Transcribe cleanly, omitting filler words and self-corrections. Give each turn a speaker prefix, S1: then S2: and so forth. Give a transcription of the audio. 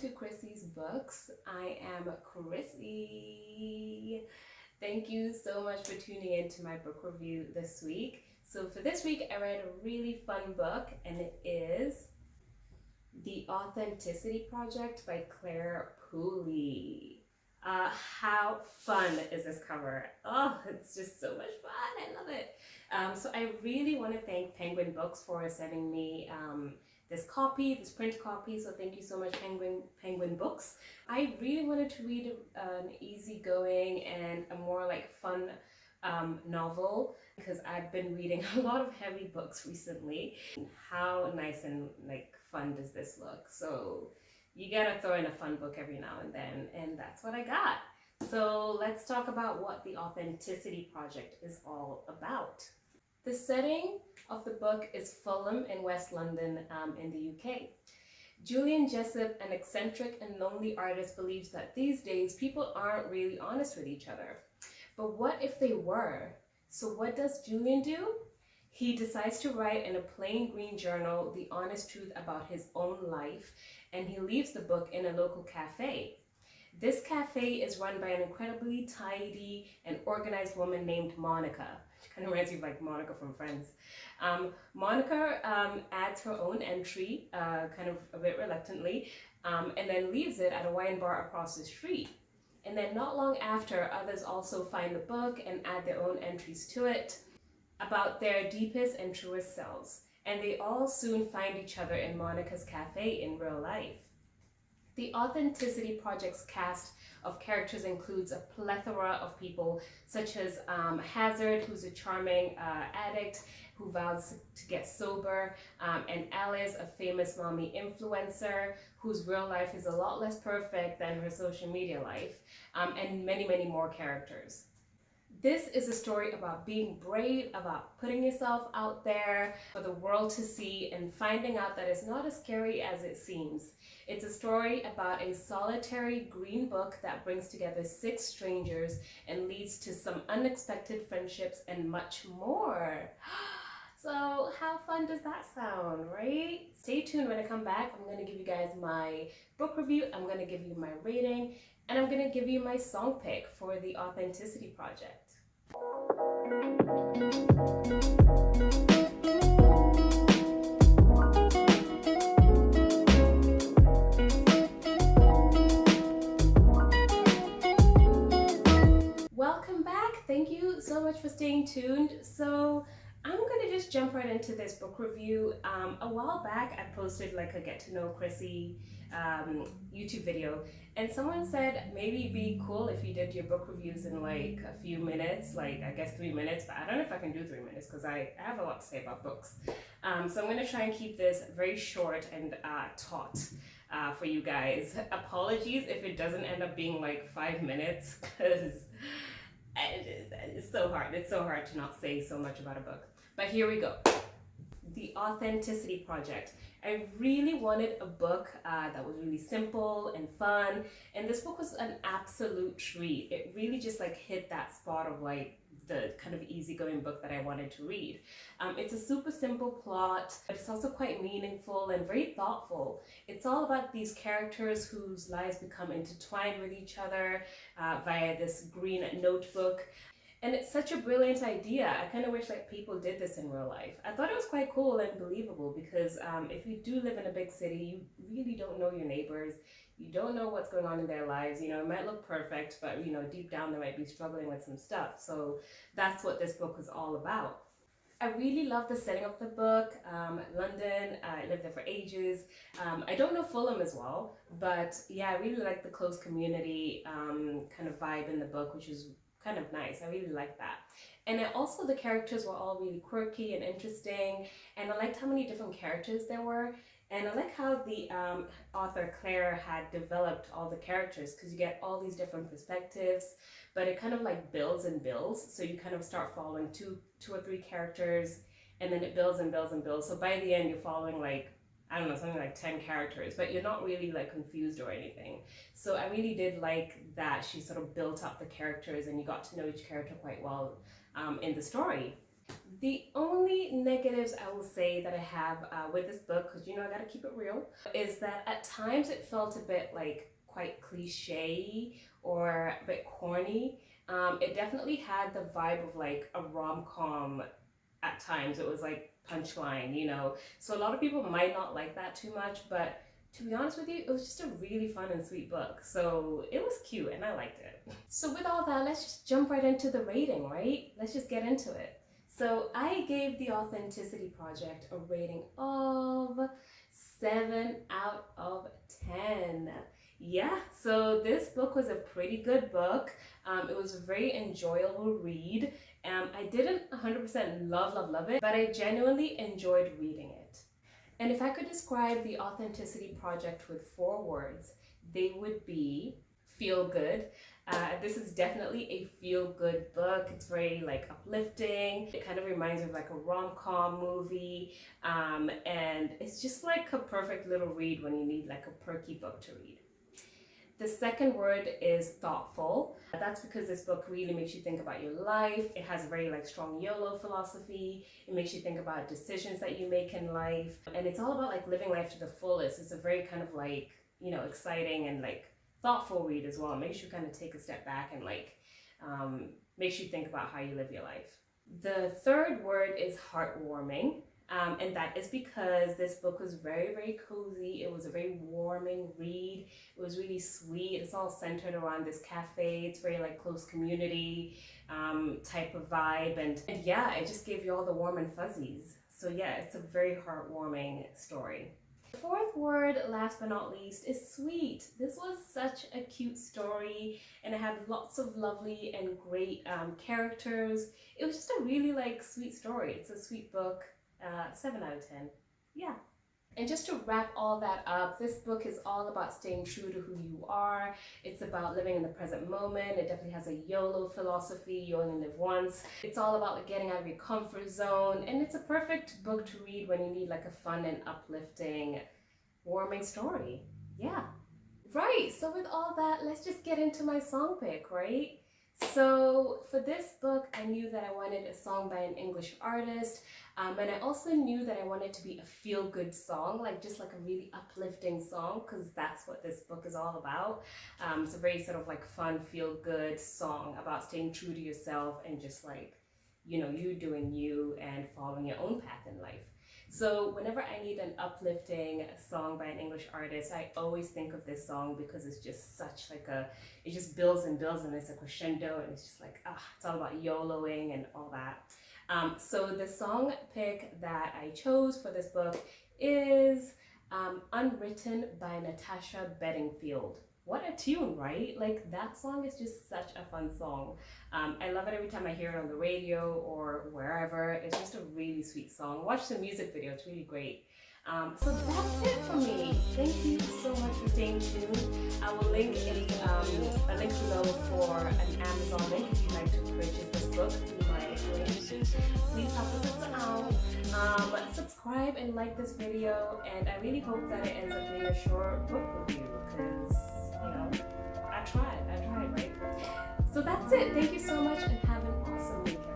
S1: to Chrissy's Books. I am Chrissy. Thank you so much for tuning in to my book review this week. So for this week, I read a really fun book, and it is The Authenticity Project by Clare Pooley. How fun is this cover? Oh, it's just so much fun. I love it. So I really want to thank Penguin Books for sending me this print copy. So thank you so much, Penguin Books. I really wanted to read an easygoing and a more like fun novel, because I've been reading a lot of heavy books recently. How nice and like fun does this look? So you gotta throw in a fun book every now and then, and that's what I got. So let's talk about what the Authenticity Project is all about. The setting of the book is Fulham in West London in the UK. Julian Jessup, an eccentric and lonely artist, believes that these days people aren't really honest with each other. But what if they were? So what does Julian do? He decides to write in a plain green journal the honest truth about his own life, and he leaves the book in a local cafe. This cafe is run by an incredibly tidy and organized woman named Monica. She kind of reminds me of like Monica from Friends. Monica adds her own entry, kind of a bit reluctantly, and then leaves it at a wine bar across the street. And then not long after, others also find the book and add their own entries to it about their deepest and truest selves. And they all soon find each other in Monica's cafe in real life. The Authenticity Project's cast of characters includes a plethora of people, such as Hazard, who's a charming addict who vows to get sober, and Alice, a famous mommy influencer whose real life is a lot less perfect than her social media life, and many, many more characters. This is a story about being brave, about putting yourself out there for the world to see and finding out that it's not as scary as it seems. It's a story about a solitary green book that brings together 6 strangers and leads to some unexpected friendships and much more. So how fun does that sound, right? Stay tuned. When I come back, I'm going to give you guys my book review, I'm going to give you my rating, and I'm going to give you my song pick for the Authenticity Project. Welcome back. Thank you so much for staying tuned. So I'm gonna just jump right into this book review. A while back I posted like a get to know Chrissy YouTube video, and someone said maybe it'd be cool if you did your book reviews in like a few minutes, like I guess 3 minutes, but I don't know if I can do 3 minutes because I have a lot to say about books. So I'm gonna try and keep this very short and taut for you guys. Apologies if it doesn't end up being like 5 minutes, because it's so hard. It's so hard to not say so much about a book. But here we go. The Authenticity Project. I really wanted a book that was really simple and fun, and this book was an absolute treat. It really just like hit that spot of like the kind of easygoing book that I wanted to read. It's a super simple plot, but it's also quite meaningful and very thoughtful. It's all about these characters whose lives become intertwined with each other via this green notebook. And it's such a brilliant idea. I kind of wish like people did this in real life. I thought it was quite cool and believable, because if you do live in a big city, you really don't know your neighbors. You don't know what's going on in their lives. You know, it might look perfect, but you know, deep down they might be struggling with some stuff. So that's what this book was all about. I really love the setting of the book. London, I lived there for ages. I don't know Fulham as well, but yeah, I really like the close community kind of vibe in the book, which is kind of nice. I really like that. And also the characters were all really quirky and interesting, and I liked how many different characters there were, and I like how the author Claire had developed all the characters, because you get all these different perspectives, but it kind of like builds and builds. So you kind of start following two or three characters, and then it builds and builds and builds. So by the end you're following like, I don't know, something like 10 characters, but you're not really like confused or anything. So I really did like that she sort of built up the characters and you got to know each character quite well in the story. The only negatives I will say that I have with this book, because I gotta keep it real, is that at times it felt a bit like quite cliche or a bit corny. It definitely had the vibe of like a rom-com at times. It was like punchline. So a lot of people might not like that too much, but to be honest with you, it was just a really fun and sweet book. So it was cute and I liked it. So with all that, let's just jump right into the rating, right? Let's just get into it. So I gave The Authenticity Project a rating of 7 out of 10. Yeah, so this book was a pretty good book. It was a very enjoyable read. I didn't 100% love it, but I genuinely enjoyed reading it. And if I could describe The Authenticity Project with 4 words, they would be feel good. This is definitely a feel-good book. It's very like uplifting. It kind of reminds me of like a rom-com movie, and it's just like a perfect little read when you need like a perky book to read. The second word is thoughtful. That's because this book really makes you think about your life. It has a very like strong YOLO philosophy. It makes you think about decisions that you make in life, and it's all about like living life to the fullest. It's a very kind of like exciting and like thoughtful read as well. It makes you kind of take a step back and like makes you think about how you live your life. The third word is heartwarming, and that is because this book was very, very cozy. It was a very warming read. It was really sweet. It's all centered around this cafe. It's very like close community type of vibe, and yeah, it just gave you all the warm and fuzzies. So yeah, it's a very heartwarming story. The fourth word, last but not least, is sweet. This was such a cute story, and it had lots of lovely and great characters. It was just a really like sweet story. It's a sweet book. 7 out of 10. Yeah. And just to wrap all that up, this book is all about staying true to who you are. It's about living in the present moment. It definitely has a YOLO philosophy. You only live once. It's all about like getting out of your comfort zone. And it's a perfect book to read when you need like a fun and uplifting, warming story. Yeah. Right. So with all that, let's just get into my song pick, right? So for this book, I knew that I wanted a song by an English artist, and I also knew that I wanted to be a feel-good song, like just like a really uplifting song, because that's what this book is all about. It's a very sort of like fun, feel-good song about staying true to yourself and just like, you doing you and following your own path in life. So whenever I need an uplifting song by an English artist, I always think of this song because it's just such like it just builds and builds and it's a crescendo and it's just like, it's all about YOLOing and all that. So the song pick that I chose for this book is Unwritten by Natasha Bedingfield. What a tune, right? Like that song is just such a fun song. I love it every time I hear it on the radio or wherever. It's just a really sweet song. Watch the music video, it's really great. So that's it for me. Thank you so much for staying tuned. I will link a link below for an Amazon link if you'd like to purchase this book through my link. Please help us out. Subscribe and like this video, and I really hope that it ends up being a short book review because I tried, right? So that's it. Thank you so much and have an awesome weekend.